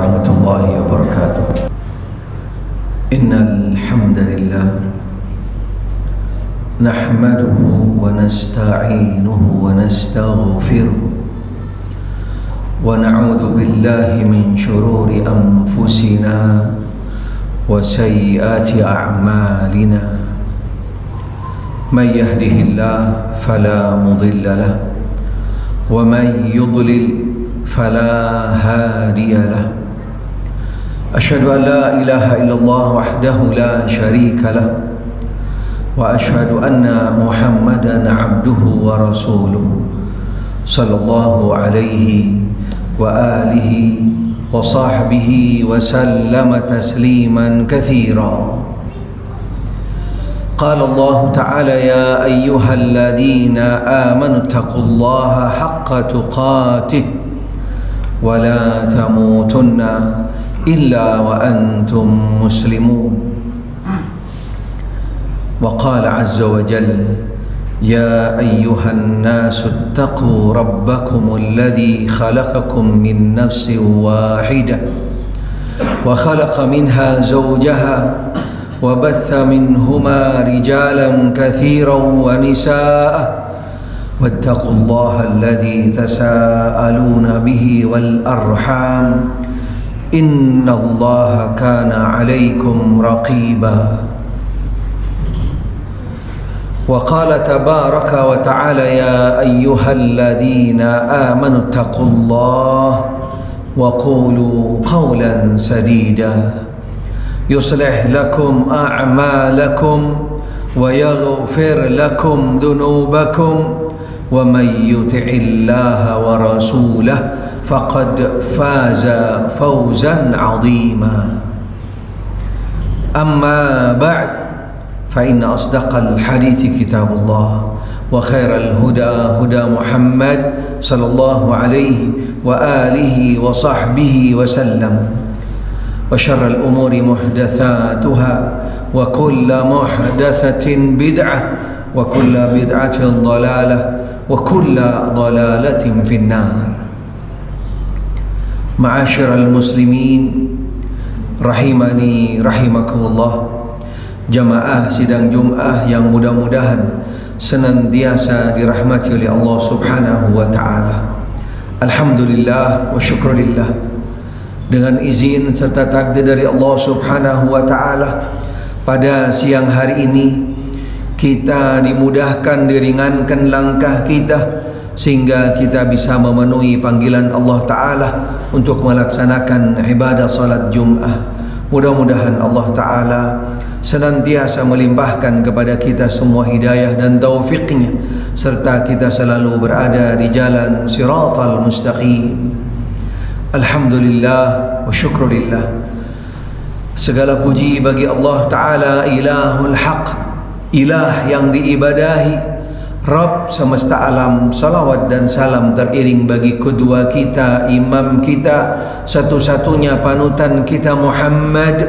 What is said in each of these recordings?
ورحمة الله وبركاته. إن الحمد لله نحمده ونستعينه ونستغفره ونعوذ بالله من شرور أنفسنا وسيئات أعمالنا. من يهده الله فلا مضل له ومن يضلل فلا هادي له. أشهد أن لا إله إلا الله وحده لا شريك له وأشهد أن محمدا عبده ورسوله صلى الله عليه وآله وصحبه وسلم تسليما كثيرا. قال الله تعالى: يا أيها الذين آمنوا اتقوا الله حق تقاته ولا تموتن إلا وأنتم مسلمون. وقال عز وجل: يا أيها الناس اتقوا ربكم الذي خلقكم من نفس واحدة وخلق منها زوجها وبث منهما رجالا كثيرا ونساء واتقوا الله الذي تساءلون به والأرحام إن الله كان عليكم رقيبا. وقال تبارك وتعالى: يا أيها الذين آمنوا اتقوا الله وقولوا قولا سديدا يصلح لكم أعمالكم ويغفر لكم ذنوبكم ومن يطع الله ورسوله فقد فاز فوزا عظيما. أما بعد، فإن أصدق الحديث كتاب الله وخير الهدى هدى محمد صلى الله عليه وآله وصحبه وسلم وشر الأمور محدثاتها وكل محدثة بدعة وكل بدعة ضلالة وكل ضلالة في النار. معاشر المسلمين rahimani rahimakumullah, jamaah sidang Jum'ah yang mudah-mudahan senantiasa dirahmati oleh Allah Subhanahu wa ta'ala. Alhamdulillah wa syukurillah, dengan izin serta takdir dari Allah Subhanahu wa ta'ala, pada siang hari ini kita dimudahkan, diringankan langkah kita sehingga kita bisa memenuhi panggilan Allah Ta'ala untuk melaksanakan ibadah salat Jum'ah. Mudah-mudahan Allah Ta'ala senantiasa melimpahkan kepada kita semua hidayah dan taufiknya, serta kita selalu berada di jalan siratal mustaqim. Alhamdulillah wa syukurillah, segala puji bagi Allah Ta'ala, ilahul haq, ilah yang diibadahi, Rabb semesta alam. Salawat dan salam teriring bagi kedua kita, imam kita, satu-satunya panutan kita Muhammad,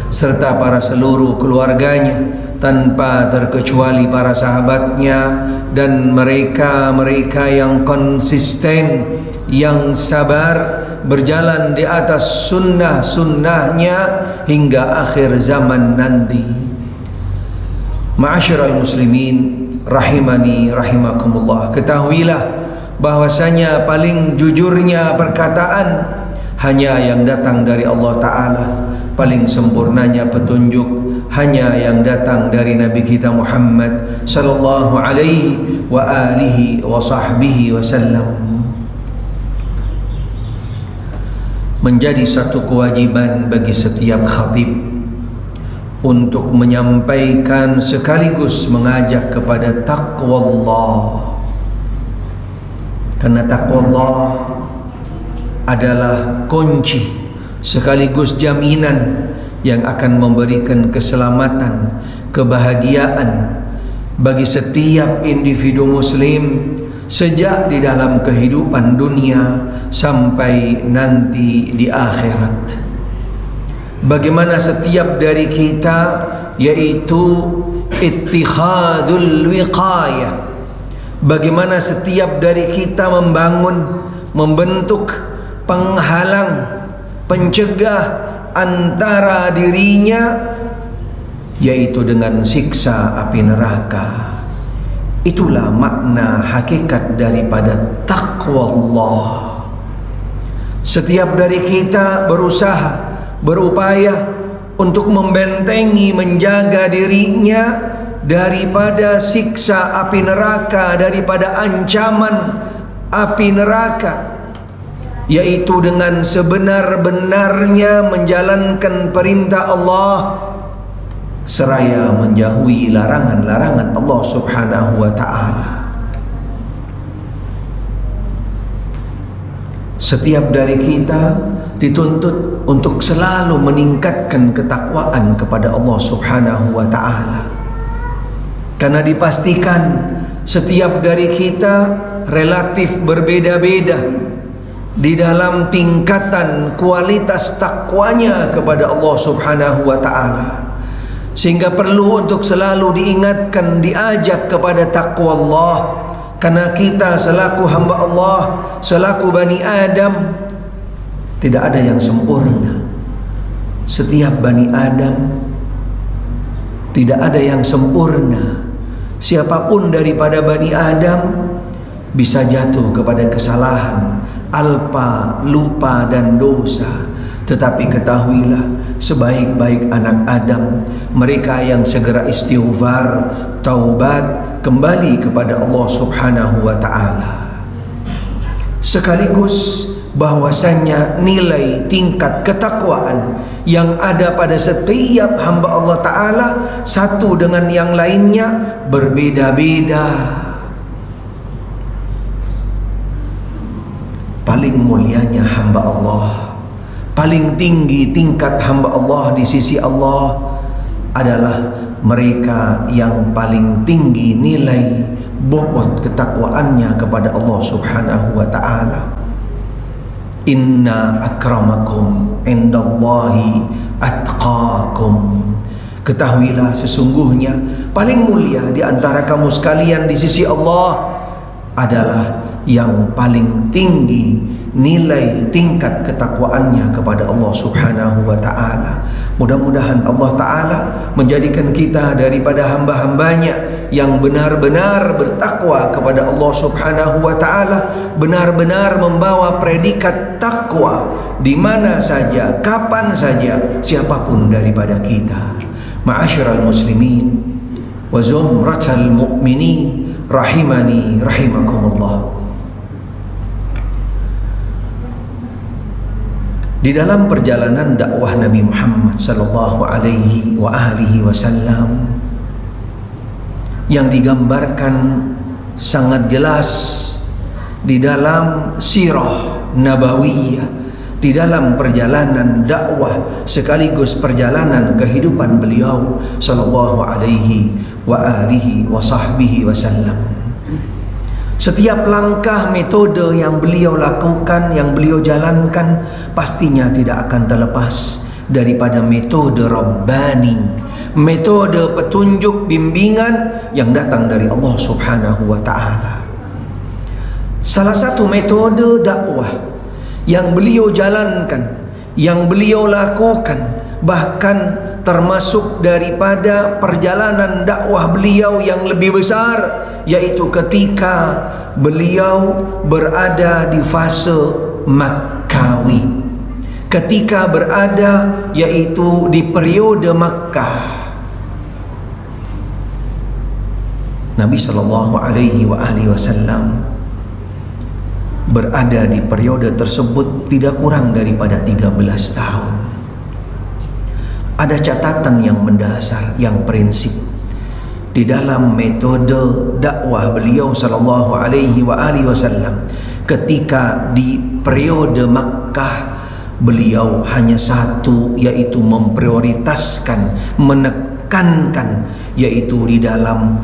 serta para seluruh keluarganya tanpa terkecuali para sahabatnya dan mereka-mereka yang konsisten, yang sabar berjalan di atas sunnah-sunnahnya hingga akhir zaman nanti. Ma'asyiral muslimin rahimani rahimakumullah, ketahuilah bahwasanya paling jujurnya perkataan hanya yang datang dari Allah Ta'ala, paling sempurnanya petunjuk hanya yang datang dari Nabi kita Muhammad sallallahu alaihi wa alihi wa sahbihi wasallam. Menjadi satu kewajiban bagi setiap khatib untuk menyampaikan sekaligus mengajak kepada taqwa Allah, karena taqwa Allah adalah kunci sekaligus jaminan yang akan memberikan keselamatan, kebahagiaan bagi setiap individu muslim sejak di dalam kehidupan dunia sampai nanti di akhirat. Bagaimana setiap dari kita, yaitu ittikhadul wiqayah, bagaimana setiap dari kita membangun, membentuk penghalang pencegah antara dirinya, yaitu dengan siksa api neraka. Itulah makna hakikat daripada taqwa Allah. Setiap dari kita berusaha, berupaya untuk membentengi, menjaga dirinya daripada siksa api neraka, daripada ancaman api neraka, yaitu dengan sebenar-benarnya menjalankan perintah Allah seraya menjauhi larangan-larangan Allah Subhanahu wa ta'ala. Setiap dari kita dituntut untuk selalu meningkatkan ketakwaan kepada Allah Subhanahu wa ta'ala, karena dipastikan setiap dari kita relatif berbeda-beda di dalam tingkatan kualitas takwanya kepada Allah Subhanahu wa ta'ala, sehingga perlu untuk selalu diingatkan, diajak kepada takwa Allah. Karena kita selaku hamba Allah, selaku Bani Adam, tidak ada yang sempurna. Setiap Bani Adam tidak ada yang sempurna. Siapapun daripada Bani Adam bisa jatuh kepada kesalahan, alpa, lupa dan dosa. Tetapi ketahuilah, sebaik-baik anak Adam mereka yang segera istighfar, taubat, kembali kepada Allah Subhanahu wa ta'ala. Sekaligus bahwasannya nilai tingkat ketakwaan yang ada pada setiap hamba Allah ta'ala satu dengan yang lainnya berbeda-beda. Paling mulianya hamba Allah, paling tinggi tingkat hamba Allah di sisi Allah adalah mereka yang paling tinggi nilai bobot ketakwaannya kepada Allah Subhanahu wa ta'ala. Inna akramakum indallahi atqakum. Ketahuilah sesungguhnya paling mulia di antara kamu sekalian di sisi Allah adalah yang paling tinggi nilai tingkat ketakwaannya kepada Allah Subhanahu wa ta'ala. Mudah-mudahan Allah Ta'ala menjadikan kita daripada hamba-hambanya yang benar-benar bertakwa kepada Allah Subhanahu wa ta'ala, benar-benar membawa predikat takwa di mana saja, kapan saja, siapapun daripada kita. Ma'asyiral muslimin wa zumratal mu'minin rahimani rahimakumullah. Di dalam perjalanan dakwah Nabi Muhammad sallallahu alaihi wa alihi wasallam yang digambarkan sangat jelas di dalam sirah nabawiyah, di dalam perjalanan dakwah sekaligus perjalanan kehidupan beliau sallallahu alaihi wa alihi wa sahbihi wasallam. Setiap langkah metode yang beliau lakukan, yang beliau jalankan, pastinya tidak akan terlepas daripada metode Rabbani, metode petunjuk bimbingan yang datang dari Allah Subhanahu wa ta'ala. Salah satu metode dakwah yang beliau jalankan, yang beliau lakukan, bahkan termasuk daripada perjalanan dakwah beliau yang lebih besar, yaitu ketika beliau berada di fase Makkawi, ketika berada yaitu di periode Makkah. Nabi sallallahu alaihi wasallam berada di periode tersebut tidak kurang daripada 13 tahun. Ada catatan yang mendasar, yang prinsip di dalam metode dakwah beliau sallallahu alaihi wasallam. Ketika di periode Makkah, beliau hanya satu, yaitu memprioritaskan, menekankan, yaitu di dalam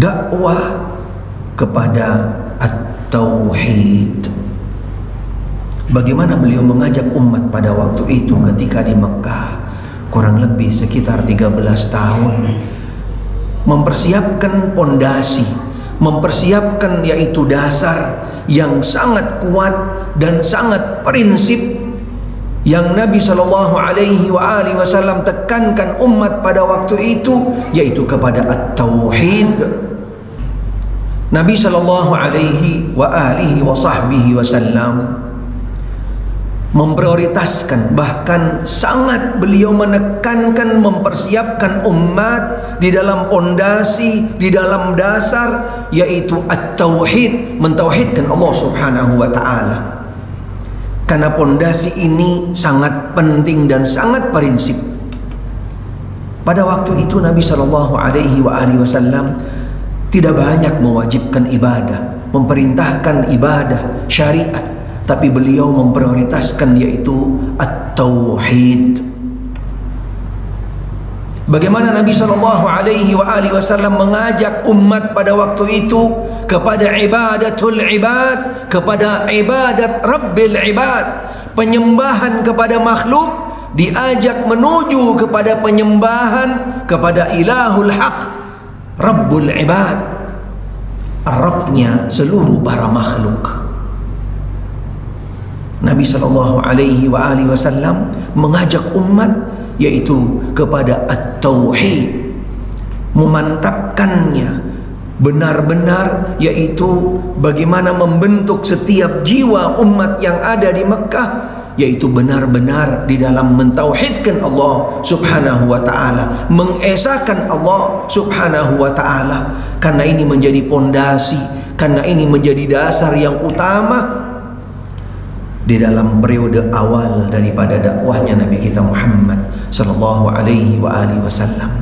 dakwah kepada at-tauhid. Bagaimana beliau mengajak umat pada waktu itu ketika di Mekah, kurang lebih sekitar 13 tahun, mempersiapkan pondasi, mempersiapkan yaitu dasar yang sangat kuat dan sangat prinsip yang Nabi SAW tekankan umat pada waktu itu, yaitu kepada at-tauhid. Nabi SAW memprioritaskan, bahkan sangat beliau menekankan, mempersiapkan umat di dalam pondasi, di dalam dasar, yaitu at-tauhid, mentauhidkan Allah Subhanahu wa ta'ala. Karena pondasi ini sangat penting dan sangat prinsip. Pada waktu itu Nabi SAW tidak banyak mewajibkan ibadah, memerintahkan ibadah, syariat, tapi beliau memprioritaskan yaitu at-tauhid. Bagaimana Nabi SAW mengajak umat pada waktu itu kepada ibadatul ibad, kepada ibadat Rabbil ibad, penyembahan kepada makhluk, diajak menuju kepada penyembahan kepada Ilahul Haq, Rabbul ibad, Rabbnya seluruh para makhluk. Nabi SAW mengajak umat yaitu kepada at-tauhid, memantapkannya benar-benar, yaitu bagaimana membentuk setiap jiwa umat yang ada di Mekah, yaitu benar-benar di dalam mentauhidkan Allah Subhanahu wa ta'ala, mengesahkan Allah Subhanahu wa ta'ala. Karena ini menjadi pondasi, karena ini menjadi dasar yang utama di dalam periode awal daripada dakwahnya Nabi kita Muhammad sallallahu alaihi wasallam.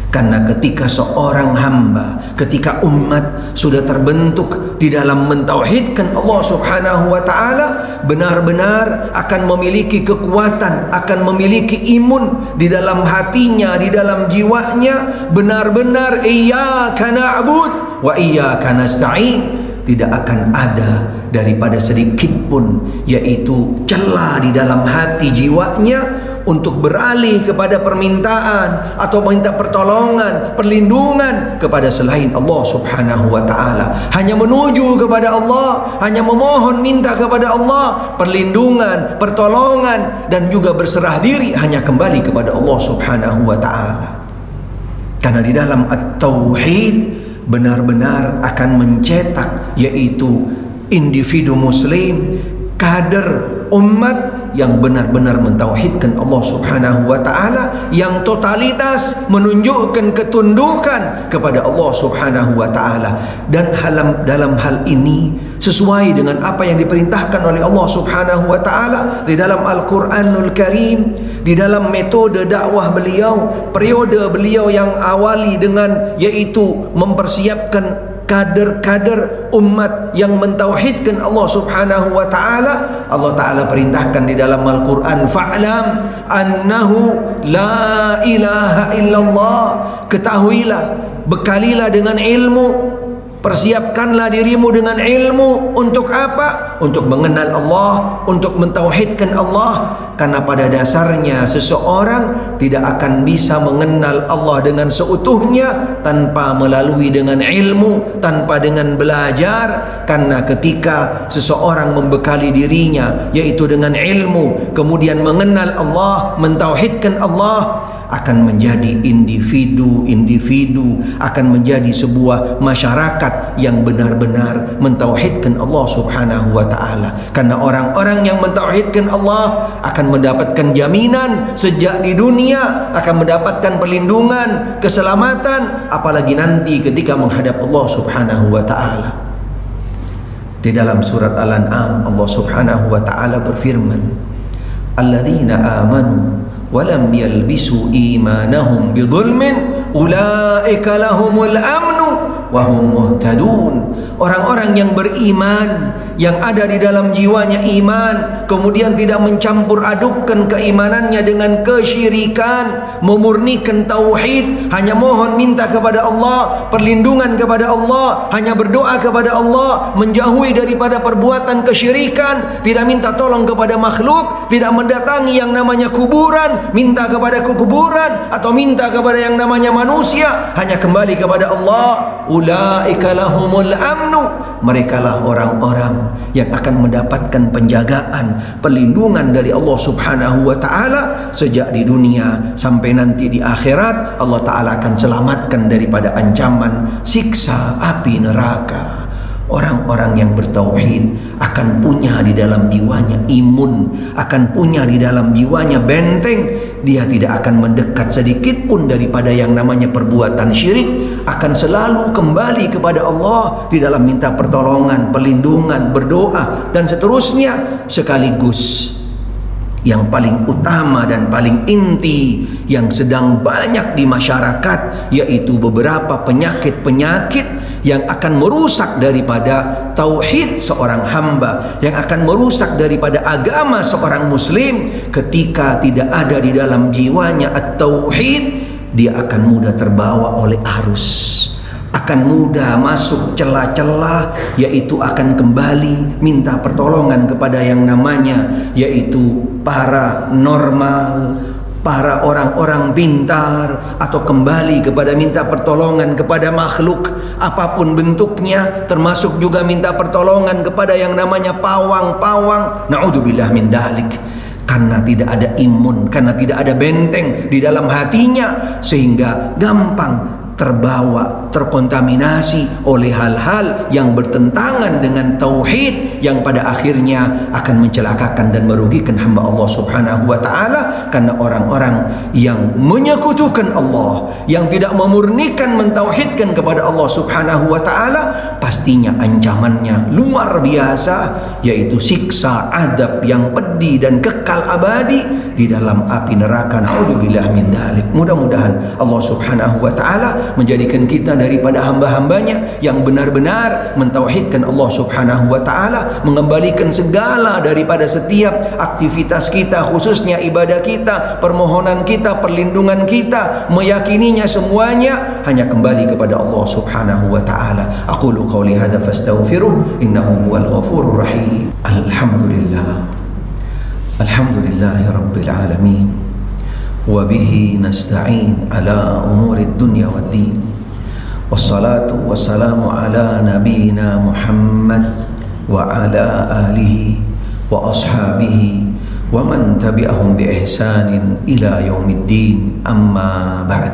Karena ketika seorang hamba, ketika umat sudah terbentuk di dalam mentauhidkan Allah Subhanahu wa ta'ala, benar-benar akan memiliki kekuatan, akan memiliki imun di dalam hatinya, di dalam jiwanya, benar-benar iyyaka na'bud wa iyyaka nasta'in. Tidak akan ada daripada sedikit pun yaitu celah di dalam hati jiwanya untuk beralih kepada permintaan atau minta pertolongan, perlindungan kepada selain Allah Subhanahu wa ta'ala. Hanya menuju kepada Allah, hanya memohon minta kepada Allah perlindungan, pertolongan, dan juga berserah diri hanya kembali kepada Allah Subhanahu wa ta'ala. Karena di dalam at-tauhid benar-benar akan mencetak yaitu individu muslim, kader umat yang benar-benar mentauhidkan Allah Subhanahu wa ta'ala, yang totalitas menunjukkan ketundukan kepada Allah Subhanahu wa ta'ala. Dan dalam hal ini sesuai dengan apa yang diperintahkan oleh Allah Subhanahu wa ta'ala di dalam Al-Quranul Karim, di dalam metode dakwah beliau, periode beliau yang awali dengan yaitu mempersiapkan kader-kader umat yang mentauhidkan Allah Subhanahu wa ta'ala. Allah Ta'ala perintahkan di dalam Al-Quran, fa'lam annahu la ilaha illallah, ketahuilah, bekalilah dengan ilmu, persiapkanlah dirimu dengan ilmu. Untuk apa? Untuk mengenal Allah, untuk mentauhidkan Allah. Karena pada dasarnya seseorang tidak akan bisa mengenal Allah dengan seutuhnya tanpa melalui dengan ilmu, tanpa dengan belajar. Karena ketika seseorang membekali dirinya yaitu dengan ilmu, kemudian mengenal Allah, mentauhidkan Allah, akan menjadi individu, akan menjadi sebuah masyarakat yang benar-benar mentauhidkan Allah Subhanahu wa ta'ala. Karena orang-orang yang mentauhidkan Allah akan mendapatkan jaminan sejak di dunia, akan mendapatkan perlindungan, keselamatan, apalagi nanti ketika menghadap Allah Subhanahu wa ta'ala. Di dalam surat Al-An'am Allah Subhanahu wa ta'ala berfirman, alladzina amanu walam yalbisu imanahum bidzulmin ulaika lahumul amnu wa hum muhtadun. Orang-orang yang beriman, yang ada di dalam jiwanya iman, kemudian tidak mencampur adukkan keimanannya dengan kesyirikan, memurnikan tauhid, hanya mohon minta kepada Allah, perlindungan kepada Allah, hanya berdoa kepada Allah, menjauhi daripada perbuatan kesyirikan, tidak minta tolong kepada makhluk, tidak mendatangi yang namanya kuburan, minta kepada kuburan atau minta kepada yang namanya manusia, hanya kembali kepada Allah. ulaika lahumul amnu, merekalah orang-orang yang akan mendapatkan penjagaan, perlindungan dari Allah Subhanahu wa taala sejak di dunia sampai nanti di akhirat. Allah taala akan selamatkan daripada ancaman siksa api neraka. Orang-orang yang bertauhid akan punya di dalam jiwanya imun, akan punya di dalam jiwanya benteng. Dia tidak akan mendekat sedikit pun daripada yang namanya perbuatan syirik, akan selalu kembali kepada Allah di dalam minta pertolongan, perlindungan, berdoa dan seterusnya. Sekaligus yang paling utama dan paling inti yang sedang banyak di masyarakat, yaitu beberapa penyakit-penyakit yang akan merusak daripada tauhid seorang hamba, yang akan merusak daripada agama seorang muslim. Ketika tidak ada di dalam jiwanya at-tauhid, dia akan mudah terbawa oleh arus, akan mudah masuk celah-celah, yaitu akan kembali minta pertolongan kepada yang namanya yaitu paranormal, para orang-orang pintar, atau kembali kepada minta pertolongan kepada makhluk apapun bentuknya, termasuk juga minta pertolongan kepada yang namanya pawang-pawang. Na'udzubillah min dalik. Karena tidak ada imun, karena tidak ada benteng di dalam hatinya, sehingga gampang terbawa, terkontaminasi oleh hal-hal yang bertentangan dengan tauhid, yang pada akhirnya akan mencelakakan dan merugikan hamba Allah Subhanahu wa taala. Karena orang-orang yang menyekutukan Allah, yang tidak memurnikan, mentauhidkan kepada Allah Subhanahu wa taala, pastinya ancamannya luar biasa, yaitu siksa adab yang pedih dan kekal abadi di dalam api neraka. Na'udzubillah min dalik. Mudah-mudahan Allah Subhanahu wa taala menjadikan kita daripada hamba-hambanya yang benar-benar mentauhidkan Allah Subhanahu wa taala, mengembalikan segala daripada setiap aktivitas kita, khususnya ibadah kita, permohonan kita, perlindungan kita, meyakininya semuanya hanya kembali kepada Allah Subhanahu wa taala. Aqulu qawli hadza fastaghfiruh innahu huwal ghafurur rahim. Alhamdulillah. Alhamdulillahi rabbil alamin. وبه نستعين على أمور الدنيا والدين والصلاة والسلام على نبينا محمد وعلى آله وأصحابه ومن تبعهم بإحسان إلى يوم الدين. أما بعد.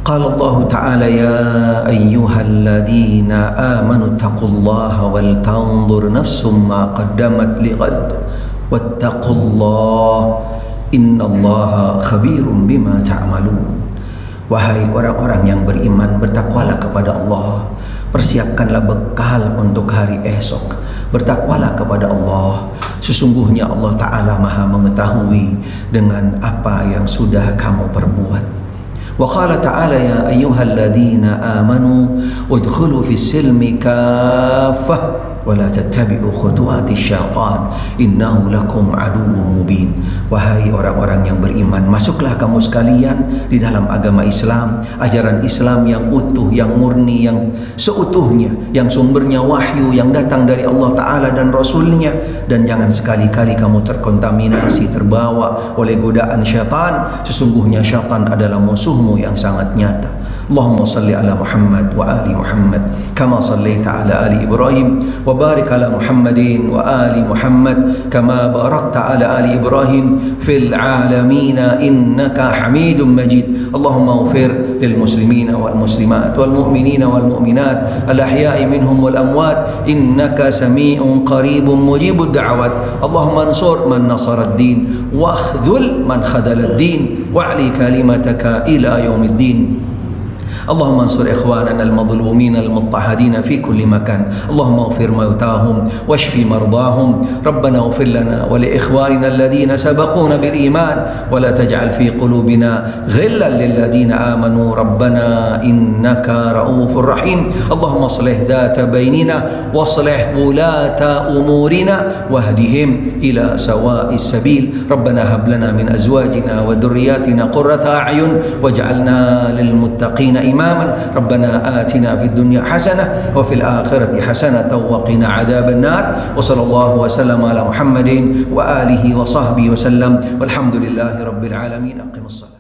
قال الله تعالى: يا أيها الذين آمنوا اتقوا الله ولتنظر نفس ما قدمت لغد wattaqullah innallaha khabirum bima ta'malun. Wahai orang-orang yang beriman, bertakwalah kepada Allah, persiapkanlah bekal untuk hari esok. Bertakwalah kepada Allah, sesungguhnya Allah Ta'ala maha mengetahui dengan apa yang sudah kamu perbuat. Wa qala ta'ala: ya ayyuhalladzina amanu udkhulu fis silmi kaffah wala tattabi'u khutuwati syaitan innahu lakum aduwwum mubin. Wahai orang-orang yang beriman, masuklah kamu sekalian di dalam agama Islam, ajaran Islam yang utuh, yang murni, yang seutuhnya, yang sumbernya wahyu yang datang dari Allah Ta'ala dan Rasulnya. Dan jangan sekali-kali kamu terkontaminasi, terbawa oleh godaan syaitan. Sesungguhnya syaitan adalah musuhmu yang sangat nyata. Allahumma salli ala Muhammad wa ali Muhammad kama sallaita ala ali Ibrahim wa barik ala Muhammadin wa ali Muhammad kama barakta ala ali Ibrahim fil alamin innaka Hamidum Majid. Allahumma ighfir lil muslimina wal muslimat wal mu'minina wal mu'minat al ahya'i minhum wal amwat innaka sami'un qaribun mujibud da'awat. Allahumma ansur man nasara ad-din wa akhdhul man khadala ad-din wa'li kalimataka ila yaumiddin. اللهم انصر إخواننا المظلومين المضطهدين في كل مكان. اللهم اغفر موتاهم واشف مرضاهم. ربنا اغفر لنا ولإخواننا الذين سبقونا بالإيمان ولا تجعل في قلوبنا غلا للذين آمنوا ربنا إنك رؤوف رحيم. اللهم اصلح ذات بيننا واصلح ولاة أمورنا واهدهم إلى سواء السبيل. ربنا هب لنا من أزواجنا وذرياتنا قرة أعين واجعلنا للمتقين إماما. ربنا آتنا في الدنيا حسنة وفي الآخرة حسنة وقنا عذاب النار. وصلى الله وسلم على محمد وآله وصحبه وسلم والحمد لله رب العالمين. أقم الصلاة.